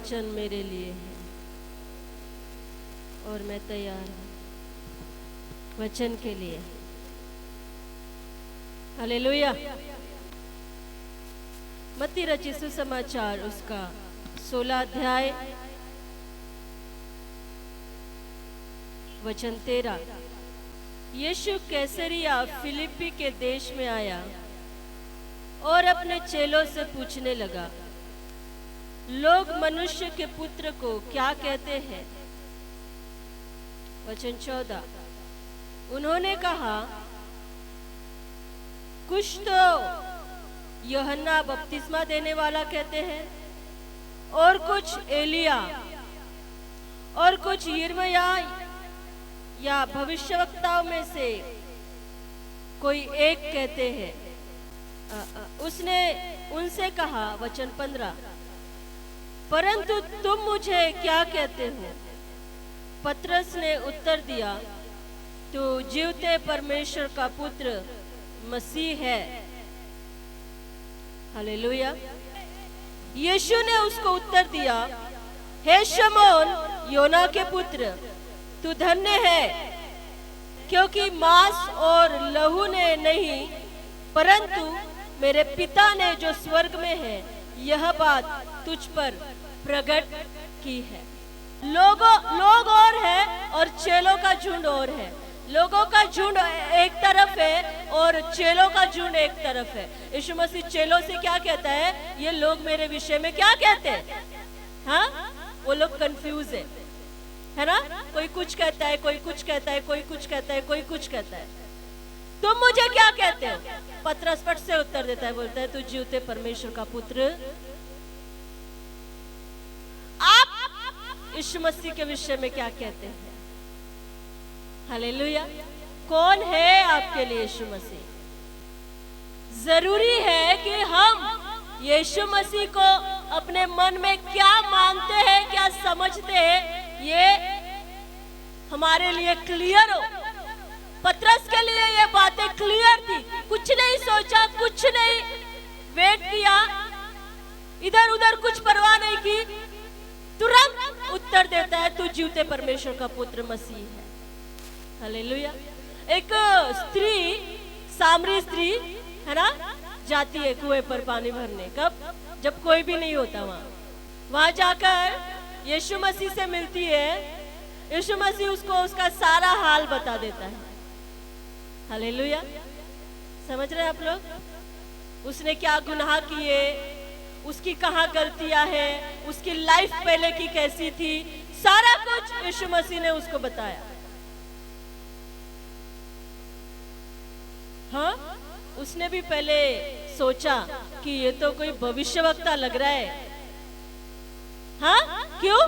वचन मेरे लिए है और मैं तैयार हूँ वचन के लिए। हालेलुया। मत्ती रचित सुसमाचार उसका 16 अध्याय वचन 13। यीशु कैसरिया फिलिप्पी के देश में आया और अपने चेलों से पूछने लगा, लोग मनुष्य के पुत्र को क्या कहते हैं? वचन 14। उन्होंने कहा, कुछ तो यूहन्ना बपतिस्मा देने वाला कहते हैं, और कुछ एलिया, और कुछ यिर्मयाह या भविष्यवक्ताओं में से कोई एक कहते हैं। उसने उनसे कहा, वचन 15, परंतु तुम मुझे क्या कहते हो? पतरस ने उत्तर दिया, तू जीवते परमेश्वर का पुत्र मसीह है। हालेलुया। यीशु ने उसको उत्तर दिया, हे शमौन योना के पुत्र, तू धन्य है, क्योंकि मांस और लहू ने नहीं, परंतु मेरे पिता ने जो स्वर्ग में है यह बात तुझ पर प्रकट की है। लोग और है और चेलों का झुंड और है। लोगों का झुंड एक तरफ है और चेलों का झुंड एक तरफ है। यीशु मसीह चेलों से क्या कहता है? ये लोग मेरे विषय में क्या कहते हैं? हाँ, वो लोग कंफ्यूज है ना? कोई कुछ कहता है, कोई कुछ कहता है, कोई कुछ कहता है, कोई कुछ कहता है। तुम मुझे क्या कहते हो? पतरस फट से उत्तर देता है, बोलता है, तू जीवते परमेश्वर का पुत्र। आप यीशु मसीह के विषय में क्या कहते हैं? हालेलुया। कौन है आपके लिए यीशु मसीह? जरूरी है कि हम यीशु मसीह को अपने मन में क्या मानते हैं, क्या समझते हैं, ये हमारे लिए क्लियर हो। पतरस के लिए ये बातें क्लियर थी। कुछ नहीं सोचा, कुछ नहीं वेट किया, इधर उधर कुछ परवाह नहीं की, तुरंत उत्तर देता है, तू जीवते परमेश्वर का पुत्र मसीह है। हालेलुया। एक स्त्री, सामरी स्त्री है ना, जाती है कुएं पर पानी भरने। कब? जब कोई भी नहीं होता। वहां जाकर यीशु मसीह से मिलती है। यीशु मसीह उसको उसका सारा हाल बता देता है। हालेलुया। समझ रहे हैं आप लोग? उसने क्या गुनाह किए, उसकी कहाँ गलतियां हैं, उसकी लाइफ पहले की कैसी थी, सारा कुछ यीशु मसीह ने उसको बताया। हाँ, उसने भी पहले सोचा कि ये तो कोई भविष्यवक्ता लग रहा है। हाँ, क्यों?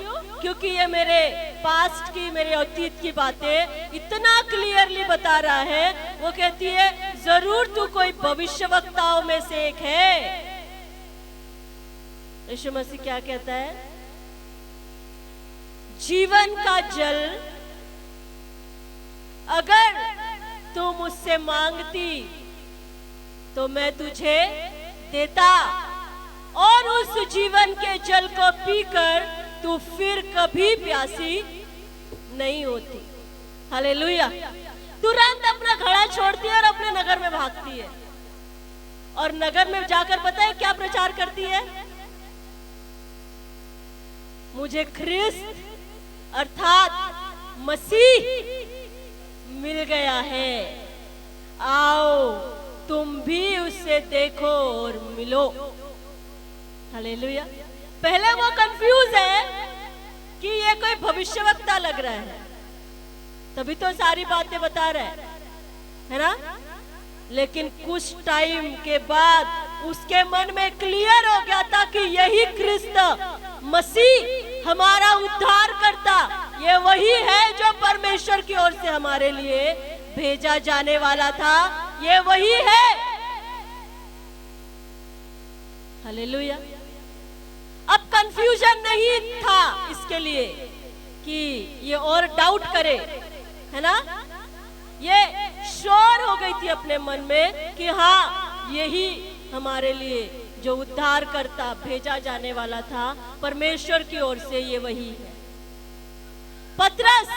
क्योंकि ये मेरे पास्ट की, मेरे अतीत की बातें इतना क्लियरली बता रहा है। वो कहती है, जरूर तू कोई भविष्यवक्ताओं में से एक है। यीशु मसीह क्या कहता है? जीवन का जल अगर तू मुझसे मांगती तो मैं तुझे देता, और उस जीवन के जल को पीकर तू फिर कभी प्यासी नहीं होती। हालेलुया। तुरंत अपना घड़ा छोड़ती है और अपने नगर में भागती है, और नगर में जाकर पता है क्या प्रचार करती है? मुझे ख्रिस्त अर्थात मसीह मिल गया है, आओ तुम भी उससे देखो और मिलो। हालेलुया। पहले वो कंफ्यूज है कि ये कोई भविष्यवक्ता लग रहा है, तभी तो सारी बातें बता रहा है ना? लेकिन कुछ टाइम के बाद उसके मन में क्लियर हो गया था कि यही ख्रिस्त मसीह हमारा उद्धार करता, ये वही है जो परमेश्वर की ओर से हमारे लिए भेजा जाने वाला था, ये वही है। हालेलुया। अब कंफ्यूजन नहीं था इसके लिए कि ये और डाउट करे, है ना? ये श्योर हो गई थी अपने मन में कि हाँ, यही हमारे लिए जो उद्धार करता भेजा जाने वाला था परमेश्वर की ओर से, ये वही है। पतरस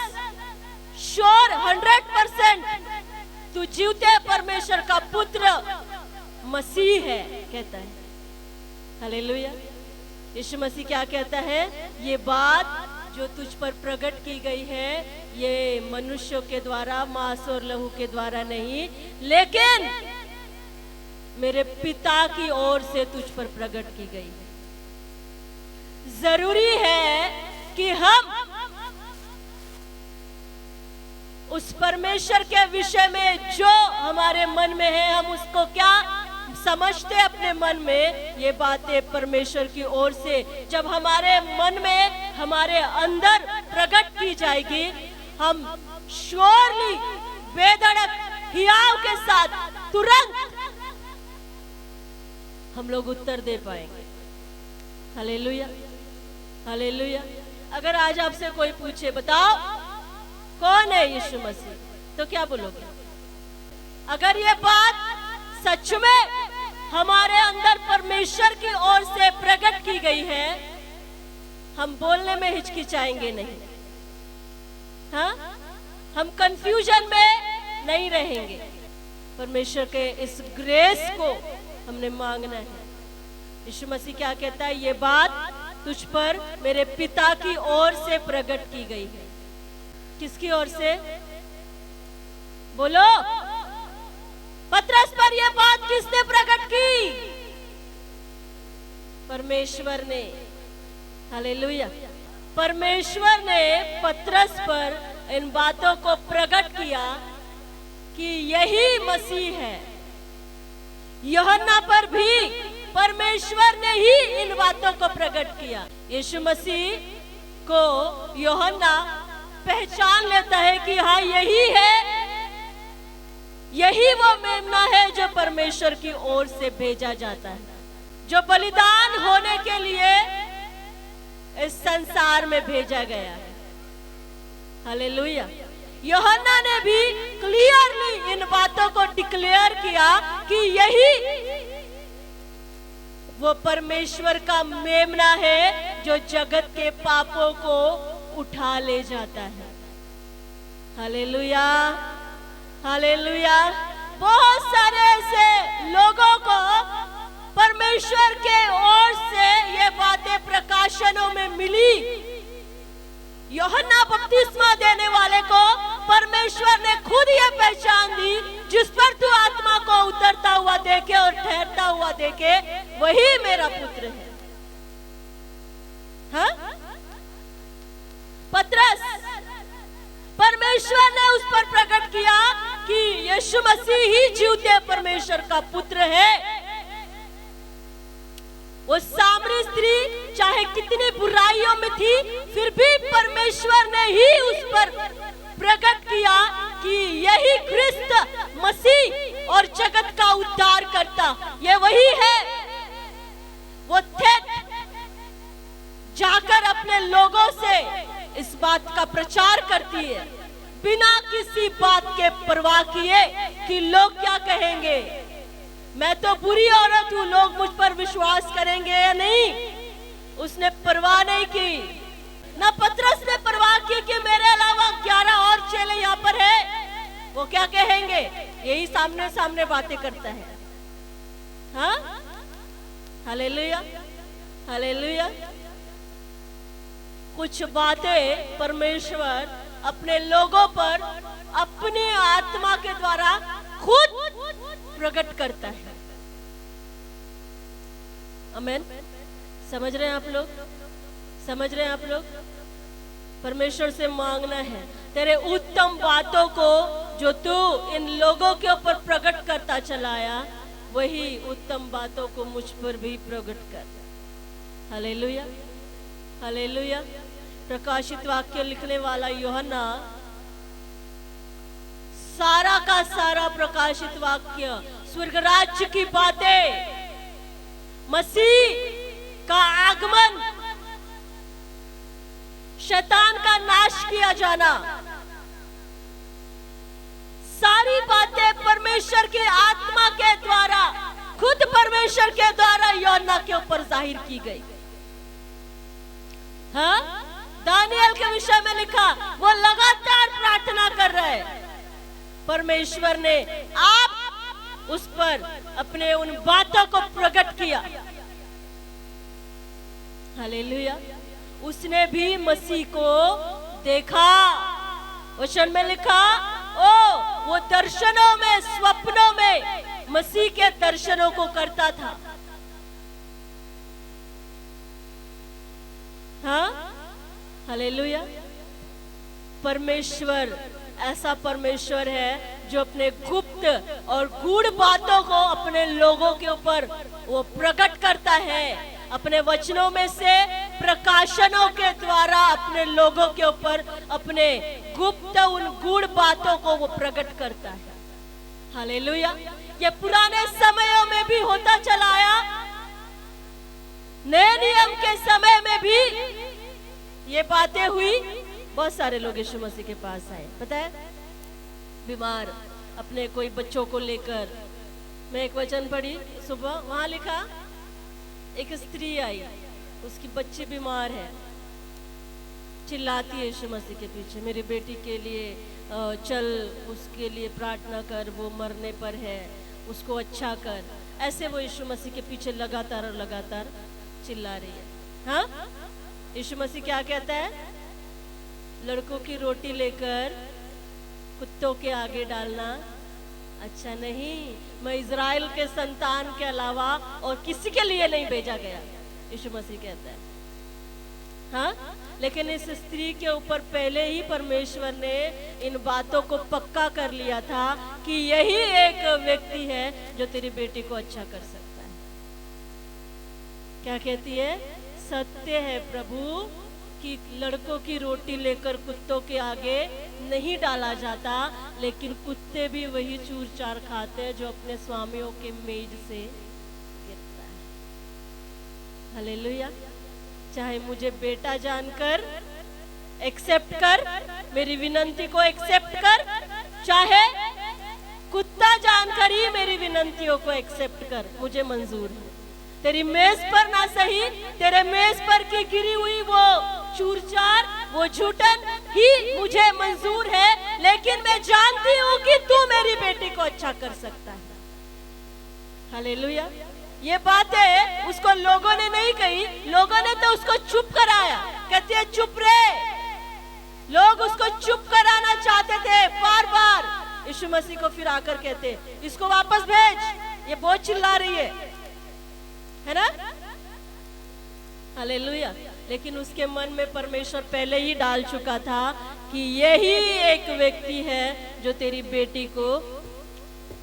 श्योर 100% तू जीवते परमेश्वर का पुत्र मसीह है कहता है। हालेलुया। यीशु मसीह क्या कहता है? ये बात जो तुझ पर प्रकट की गई है ये मनुष्यों के द्वारा, मांस और लहू के द्वारा नहीं, लेकिन मेरे पिता की ओर से तुझ पर प्रकट की गई है। जरूरी है कि हम उस परमेश्वर के विषय में जो हमारे मन में है, हम उसको क्या समझते अपने मन में, ये बातें परमेश्वर की ओर से जब हमारे मन में, हमारे अंदर प्रकट की जाएगी, हम श्योरली बेधड़क हियाव के साथ तुरंत हम लोग उत्तर दे पाएंगे। Hallelujah, hallelujah. अगर आज आपसे कोई पूछे बताओ कौन है यीशु मसीह, तो क्या बोलोगे? अगर ये बात सच में हमारे अंदर परमेश्वर की ओर से प्रकट की गई है, हम बोलने में हिचकिचाएंगे नहीं, हाँ? हम कंफ्यूजन में नहीं रहेंगे। परमेश्वर के इस ग्रेस को हमने मांगना है। यीशु मसीह क्या कहता है? ये बात तुझ पर मेरे पिता की ओर से प्रकट की गई है। किसकी ओर से? बोलो। पतरस पर यह बात किसने प्रकट की? परमेश्वर ने। हालेलुया। परमेश्वर ने पतरस पर इन बातों को प्रकट किया कि यही मसीह है। यूहन्ना पर भी परमेश्वर ने ही इन बातों को प्रकट किया। यीशु मसीह को यूहन्ना पहचान लेता है कि हाँ यही है, यही वो मेमना है जो परमेश्वर की ओर से भेजा जाता है, जो बलिदान होने के लिए इस संसार में भेजा गया है। हालेलुया। यूहन्ना ने भी क्लियरली इन बातों को डिक्लेयर किया कि यही वो परमेश्वर का मेमना है जो जगत के पापों को उठा ले जाता है। Hallelujah, hallelujah. बहुत सारे ऐसे लोगों को परमेश्वर के ओर से ये बातें प्रकाशनों में मिली। यूहन्ना बपतिस्मा देने वाले को परमेश्वर ने खुद ये पहचान दी, जिस पर तू आत्मा को उतरता हुआ देखे और ठहरता हुआ देखे, वही मेरा पुत्र है। हाँ? पतरस, परमेश्वर ने उस पर प्रकट किया कि यीशु मसीह ही जीवते परमेश्वर का पुत्र है। वो सामरी स्त्री चाहे कितनी बुराइयों में थी, फिर भी परमेश्वर ने ही उस पर प्रकट किया कि यही ख्रिस्त मसीह और जगत का उद्धार करता, ये वही है। वो जाकर अपने लोगों से इस बात का प्रचार करती है, बिना किसी बात के परवाह किए कि लोग क्या कहेंगे। मैं तो बुरी औरत हूं, लोग मुझ पर विश्वास करेंगे या नहीं, उसने परवाह नहीं की। ना पतरस ने परवाह की कि मेरे अलावा 11 और चेले यहाँ पर है, वो क्या कहेंगे। यही सामने सामने बातें करता है। हाँ? Hallelujah, hallelujah. कुछ बातें परमेश्वर अपने लोगों पर अपनी आत्मा के द्वारा खुद प्रकट करता है। आमेन। समझ रहे हैं आप लोग? समझ रहे हैं आप लोग? परमेश्वर से मांगना है, तेरे उत्तम बातों को जो तू इन लोगों के ऊपर प्रकट करता चलाया, वही उत्तम बातों को मुझ पर भी प्रकट कर। Hallelujah, hallelujah. प्रकाशित वाक्य लिखने वाला यूहन्ना सारा का सारा प्रकाशित वाक्य स्वर्ग राज्य की बातें, मसीह का आगमन, शैतान का नाश किया जाना, सारी बातें परमेश्वर की आत्मा के द्वारा खुद खुद परमेश्वर के द्वारा यूहन्ना के ऊपर जाहिर की गई। हाँ, दानियल के विषय में लिखा, वो लगातार प्रार्थना कर रहे, परमेश्वर ने आप उस पर अपने उन बातों को प्रकट किया। हालेलुया। उसने भी मसीह को देखा। वचन में लिखा, वो दर्शनों में, स्वप्नों में मसीह के दर्शनों को करता था। हाँ, हालेलुया। परमेश्वर ऐसा परमेश्वर है जो अपने गुप्त और गूढ़ बातों को अपने लोगों के ऊपर वो प्रकट करता है, अपने वचनों में से, प्रकाशनों के द्वारा अपने लोगों के ऊपर अपने गुप्त उन गूढ़ बातों को वो प्रकट करता है। हालेलुया। ये पुराने समयों में भी होता चला आया, नए नियम के समय में भी ये बातें हुई। बहुत सारे लोग यीशु मसीह के पास आए, पता है, बीमार, अपने कोई बच्चों को लेकर। मैं एक वचन पढ़ी सुबह, वहां लिखा, एक स्त्री आई, उसकी बच्ची बीमार है, चिल्लाती है यीशु मसीह के पीछे, मेरी बेटी के लिए चल, उसके लिए प्रार्थना कर, वो मरने पर है, उसको अच्छा कर। ऐसे वो यीशु मसीह के पीछे लगातार और लगातार चिल्ला रही है। हाँ, यीशु मसीह क्या कहता है? लड़कों की रोटी लेकर कुत्तों के आगे डालना अच्छा नहीं, मैं इज़राइल के संतान के अलावा और किसी के लिए नहीं भेजा गया, यीशु मसीह कहता है। हाँ, लेकिन इस स्त्री के ऊपर पहले ही परमेश्वर ने इन बातों को पक्का कर लिया था कि यही एक व्यक्ति है जो तेरी बेटी को अच्छा कर सकता है। क्या कहती है? सत्य है प्रभु कि लड़कों की रोटी लेकर कुत्तों के आगे नहीं डाला जाता, लेकिन कुत्ते भी वही चूर चार खाते हैं जो अपने स्वामियों के मेज से गिरता है। हालेलुया। चाहे मुझे बेटा जानकर एक्सेप्ट कर, मेरी विनंती को एक्सेप्ट कर, चाहे कुत्ता जानकर ही मेरी विनंतियों को एक्सेप्ट कर, मुझे मंजूर है। तेरी मेज पर ना सही, तेरे मेज पर की गिरी हुई वो चूरचार, वो झूठन ही मुझे मंजूर है, लेकिन मैं जानती हूँ कि तू मेरी बेटी को अच्छा कर सकता है। हालेलुया। ये बातें उसको लोगों ने नहीं कही, लोगों ने तो उसको चुप कराया। कहती है चुप रहे, लोग उसको चुप कराना चाहते थे बार बार। यीशु मसीह को फिर आकर कहते, इसको वापस भेज, ये बहुत चिल्ला रही है ना। हालेलुया। लेकिन उसके मन में परमेश्वर पहले ही डाल चुका था कि यही एक व्यक्ति है जो तेरी बेटी को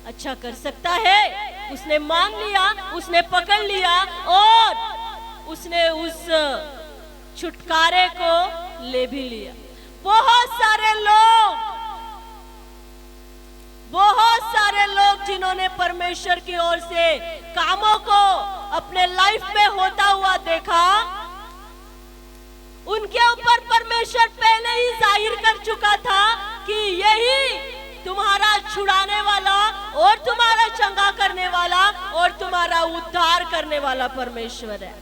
अच्छा कर सकता है। उसने मान लिया, उसने पकड़ लिया और उसने उस छुटकारे को ले भी लिया। बहुत सारे लोग जिन्होंने परमेश्वर की ओर से कामों को अपने लाइफ में होता हुआ देखा, उनके ऊपर परमेश्वर पहले ही जाहिर कर चुका था कि यही तुम्हारा छुड़ाने वाला और तुम्हारा चंगा करने वाला और तुम्हारा उद्धार करने वाला परमेश्वर है।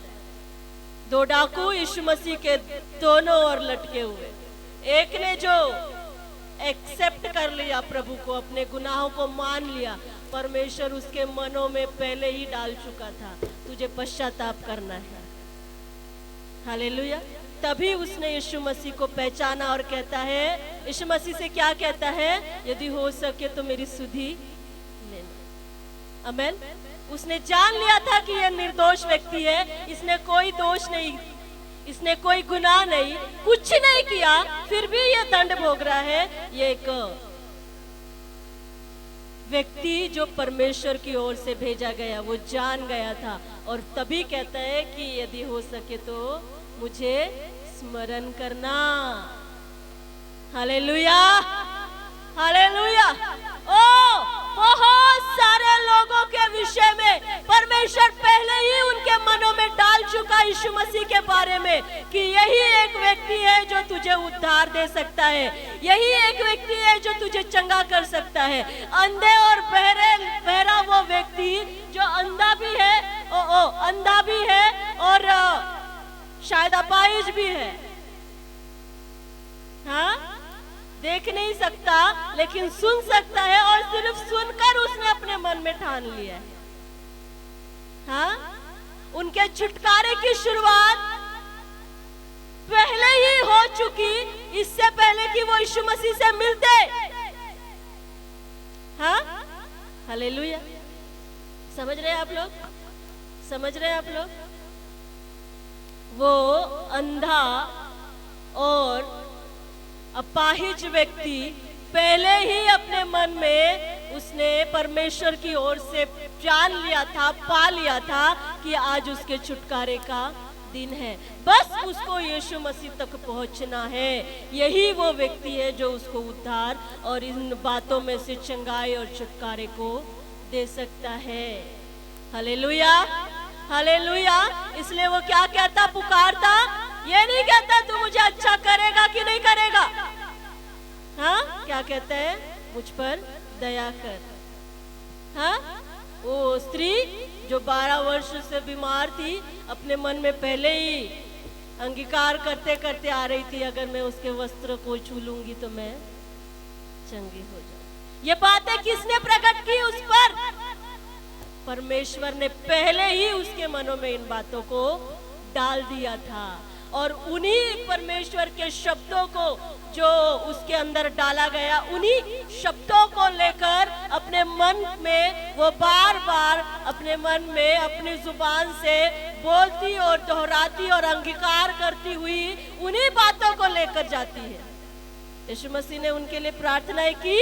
दो डाकू यीशु मसीह के दोनों ओर लटके हुए, एक ने जो एक्सेप्ट कर लिया प्रभु को, अपने गुनाहों को मान लिया, परमेश्वर उसके मनों में पहले ही डाल चुका था, तुझे पश्चाताप करना है। हालेलुया। तभी उसने यीशु मसीह को पहचाना और कहता है, यीशु मसीह से क्या कहता है? यदि हो सके तो मेरी सुधि लेना। आमेन। उसने जान लिया था कि यह निर्दोष व्यक्ति है, इसने कोई दोष नहीं, इसने कोई गुनाह नहीं, कुछ नहीं किया, फिर भी यह दंड भोग रहा है। ये एक व्यक्ति जो परमेश्वर की ओर से भेजा गया, वो जान गया था और तभी कहता है कि यदि हो सके तो मुझे स्मरण करना। Hallelujah, hallelujah. बहुत सारे लोगों के विषय में परमेश्वर पहले ही उनके मनों में डाल चुका यीशु मसीह के बारे में कि यही एक व्यक्ति है जो तुझे उद्धार दे सकता है, यही एक व्यक्ति है जो तुझे चंगा कर सकता है। अंधे और बहरा वो व्यक्ति जो अंधा भी है, अंधा भी है और शायद अपाहिज भी है, हाँ, देख नहीं सकता लेकिन सुन सकता है, और सिर्फ सुनकर उसने अपने मन में ठान लिया है। हाँ, उनके छुटकारे की शुरुआत पहले ही हो चुकी, इससे पहले कि वो यीशु मसीह से मिलते। हाँ, हालेलुया। समझ रहे हैं आप लोग? समझ रहे हैं आप लोग? वो अंधा और अपाहिज व्यक्ति पहले ही अपने मन में उसने परमेश्वर की ओर से जान लिया था, पा लिया था कि आज उसके छुटकारे का दिन है। बस उसको यीशु मसीह तक पहुंचना है। यही वो व्यक्ति है जो उसको उद्धार और इन बातों में से चंगाई और छुटकारे को दे सकता है। Hallelujah, hallelujah. इसलिए वो क्या कहता, पुकारता, ये नहीं कहता तू मुझे अच्छा करेगा कि नहीं करेगा, हाँ, क्या कहता है, मुझ पर दया कर। हाँ, वो स्त्री जो 12 वर्ष से बीमार थी, अपने मन में पहले ही अंगीकार करते करते आ रही थी, अगर मैं उसके वस्त्र को छू लूंगी तो मैं चंगी हो जाऊंगी। ये बातें किसने प्रकट की उस पर? परमेश्वर ने पहले ही उसके मनों में इन बातों को डाल दिया था, और उन्हीं परमेश्वर के शब्दों को जो उसके अंदर डाला गया, उन्हीं शब्दों को लेकर अपने मन में वो बार बार अपने मन में अपनी जुबान से बोलती और दोहराती और अंगीकार करती हुई उन्हीं बातों को लेकर जाती है। यीशु मसीह ने उनके लिए प्रार्थना की,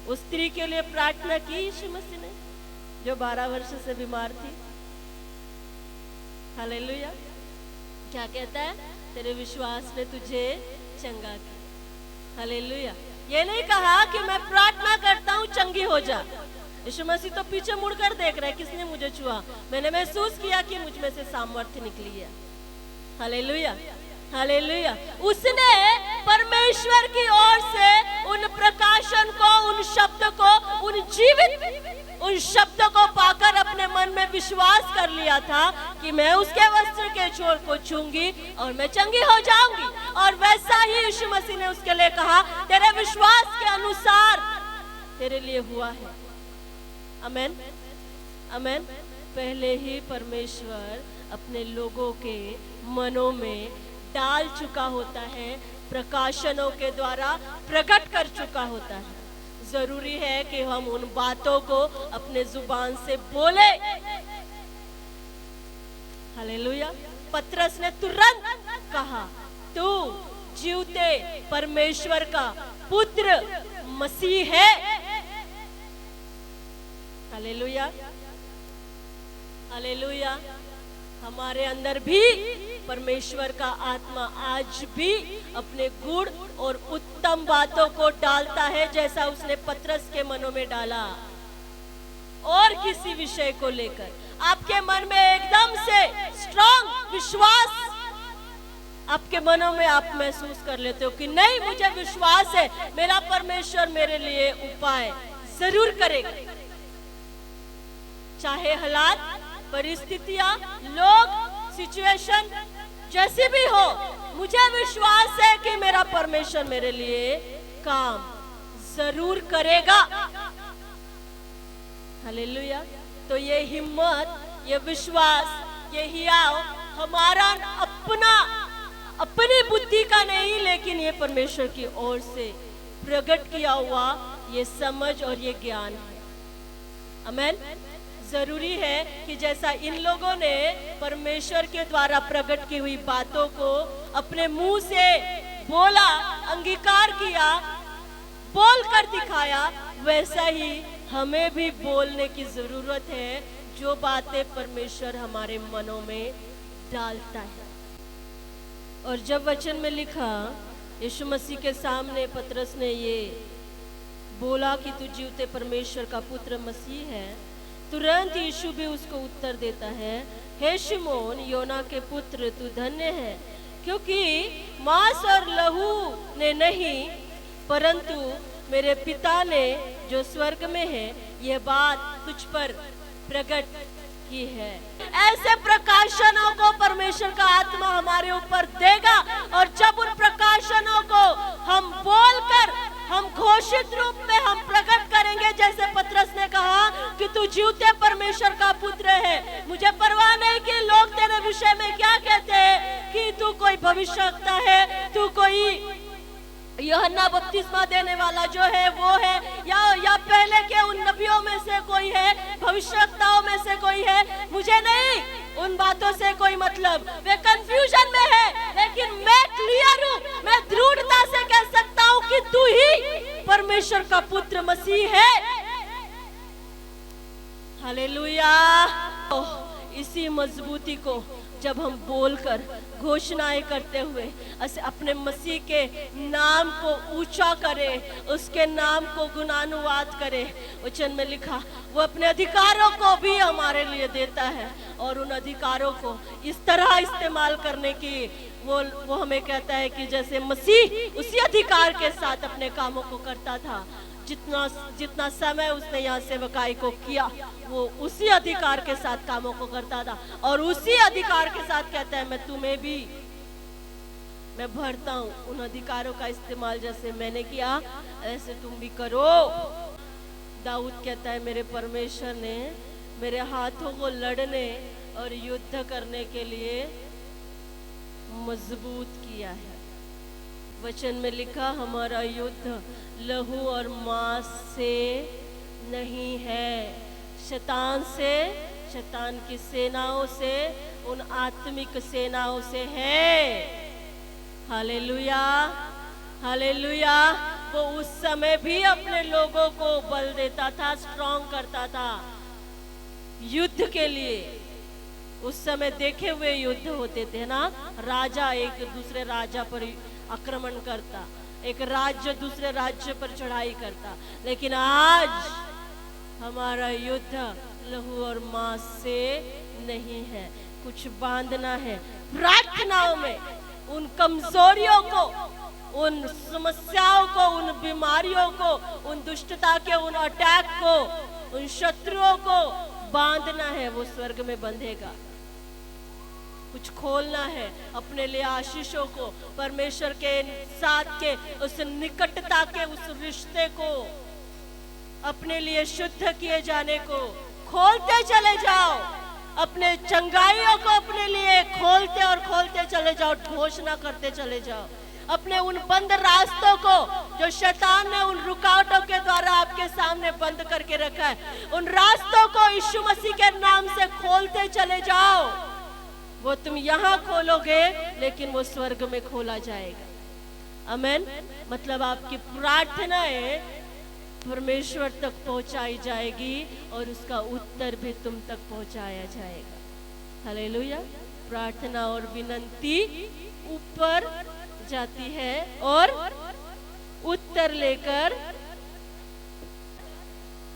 उस स्त्री के लिए प्रार्थना की यीशु मसीह ने जो 12 वर्ष से बीमार थी। हालेलुया। क्या कहता है? तेरे विश्वास ने तुझे चंगा किया। हालेलुया। ये नहीं कहा कि मैं प्रार्थना करता हूँ चंगी हो जा। यीशु मसीह तो पीछे मुड़कर देख रहा है, किसने मुझे छुआ, मैंने महसूस किया कि मुझ में से सामर्थ्य निकली है। Hallelujah, hallelujah. उसने परमेश्वर की ओर से उन प्रकाशन को, उन शब्द को, उन जीवित उन शब्दों को पाकर अपने मन में विश्वास कर लिया था कि मैं उसके वस्त्र के छोर को छूंगी और मैं चंगी हो जाऊंगी। और वैसा ही यीशु मसीह ने उसके लिए कहा, तेरे विश्वास के अनुसार तेरे लिए हुआ है। आमेन, आमेन। पहले ही परमेश्वर अपने लोगों के मनों में डाल चुका होता है, प्रकाशनों के द्वारा प्रकट कर चुका होता है। जरूरी है कि हम उन बातों को अपने जुबान से बोले। हालेलुया। पतरस ने तुरंत कहा, तू जीवते परमेश्वर का पुत्र मसीह है। Hallelujah, hallelujah. हमारे अंदर भी परमेश्वर का आत्मा आज भी अपने गुण और उत्तम बातों को डालता है, जैसा उसने पतरस के मनों में डाला। और किसी विषय को लेकर आपके मन में एकदम से स्ट्रांग विश्वास आपके मनों में आप महसूस कर लेते हो कि नहीं, मुझे विश्वास है मेरा परमेश्वर मेरे लिए उपाय जरूर करेगा। चाहे हालात, परिस्थितियां, लोग, सिचुएशन जैसी भी हो, मुझे विश्वास है कि मेरा परमेश्वर मेरे लिए काम जरूर करेगा। हालेलुया। तो ये हिम्मत, ये विश्वास, ये हियाव हमारा अपनी बुद्धि का नहीं, लेकिन ये परमेश्वर की ओर से प्रकट किया हुआ ये समझ और ये ज्ञान है। आमेन। जरूरी है कि जैसा इन लोगों ने परमेश्वर के द्वारा प्रकट की हुई बातों को अपने मुंह से बोला, अंगीकार किया, बोल कर दिखाया, वैसा ही हमें भी बोलने की जरूरत है जो बातें परमेश्वर हमारे मनों में डालता है। और जब वचन में लिखा, यीशु मसीह के सामने पतरस ने ये बोला कि तू जीवते परमेश्वर का पुत्र मसीह है, तुरंत यीशु भी उसको उत्तर देता है, हे शिमोन योना के पुत्र, तू धन्य है, क्योंकि मांस और लहू ने नहीं परंतु मेरे पिता ने जो स्वर्ग में है यह बात तुझ पर प्रकट की है। ऐसे प्रकाशनों को परमेश्वर का आत्मा हमारे ऊपर देगा, और जब उन प्रकाशनों को हम बोलकर हम घोषित रूप में हम प्रकट करेंगे, जैसे पतरस ने कहा कि तू जीवते परमेश्वर का पुत्र है। मुझे परवाह नहीं कि लोग तेरे विषय में क्या कहते हैं, कि तू कोई भविष्यवक्ता है, तू कोई यूहन्ना बपतिस्मा देने वाला जो है वो है, या पहले के उन नबियों में से कोई है, भविष्यवक्ताओं में से कोई है। मुझे नहीं उन बातों से कोई मतलब, वे कंफ्यूजन में है, लेकिन मैं क्लियर हूँ, मैं दृढ़ता से कह सकता हूँ कि तू ही परमेश्वर का पुत्र मसीह है। हालेलुया। इसी मजबूती को जब हम बोलकर घोषणाएं करते हुए अपने मसीह के नाम को ऊंचा करें, उसके नाम को गुणानुवाद करें। वचन में लिखा वो अपने अधिकारों को भी हमारे लिए देता है, और उन अधिकारों को इस तरह इस्तेमाल करने की वो हमें कहता है कि जैसे मसीह उसी अधिकार के साथ अपने कामों को करता था। जितना समय उसने यहाँ सेवकाई को किया, वो उसी अधिकार के साथ कामों को करता था, और उसी अधिकार के साथ कहता है मैं तुम्हें भी मैं भरता हूँ। उन अधिकारों का इस्तेमाल जैसे मैंने किया ऐसे तुम भी करो। दाऊद कहता है मेरे परमेश्वर ने मेरे हाथों को लड़ने और युद्ध करने के लिए मजबूत किया है। वचन में लिखा हमारा युद्ध लहू और मांस से नहीं है, शैतान से, शैतान की सेनाओं से, उन आत्मिक सेनाओं से है। Hallelujah, hallelujah. वो उस समय भी अपने लोगों को बल देता था, स्ट्रॉन्ग करता था युद्ध के लिए। उस समय देखे हुए युद्ध होते थे ना, राजा एक दूसरे राजा पर आक्रमण करता, एक राज्य दूसरे राज्य पर चढ़ाई करता। लेकिन आज हमारा युद्ध लहू और मांस से नहीं है। कुछ बांधना है प्रार्थनाओं में, उन कमजोरियों को, उन समस्याओं को, उन बीमारियों को, उन दुष्टता के उन अटैक को, उन शत्रुओं को बांधना है। वो स्वर्ग में बंधेगा। कुछ खोलना है अपने लिए आशीषों को, परमेश्वर के साथ के उस निकटता के उस रिश्ते को, अपने लिए शुद्ध किए जाने को खोलते चले जाओ। अपने चंगाइयों को अपने लिए खोलते और खोलते चले जाओ, घोषणा करते चले जाओ। अपने उन बंद रास्तों को जो शैतान ने उन रुकावटों के द्वारा आपके सामने बंद करके रखा है, उन रास्तों को यीशु मसीह के नाम से खोलते चले जाओ। वो तुम यहाँ खोलोगे लेकिन वो स्वर्ग में खोला जाएगा। आमेन। मतलब आपकी प्रार्थनाएं परमेश्वर तक पहुंचाई जाएगी और उसका उत्तर भी तुम तक पहुंचाया जाएगा। हालेलुया। प्रार्थना और विनती ऊपर जाती है और उत्तर लेकर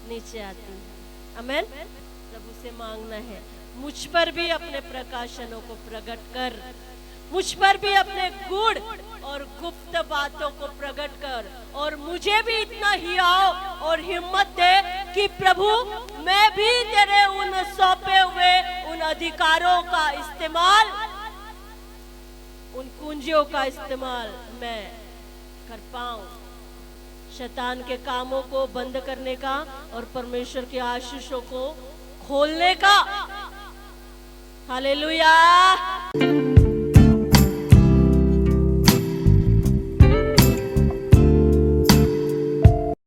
नीचे आती है। आमेन। प्रभु से मांगना है मुझ पर भी अपने प्रकाशनों को प्रकट कर, मुझ पर भी अपने गुण और गुप्त बातों को प्रकट कर, और मुझे भी इतना हियाव और हिम्मत दे कि प्रभु मैं भी तेरे उन सौंपे हुए उन अधिकारों का इस्तेमाल, उन कुंजियों का इस्तेमाल मैं कर पाऊं, शैतान के कामों को बंद करने का और परमेश्वर के आशीषों को खोलने का। हालेलुया।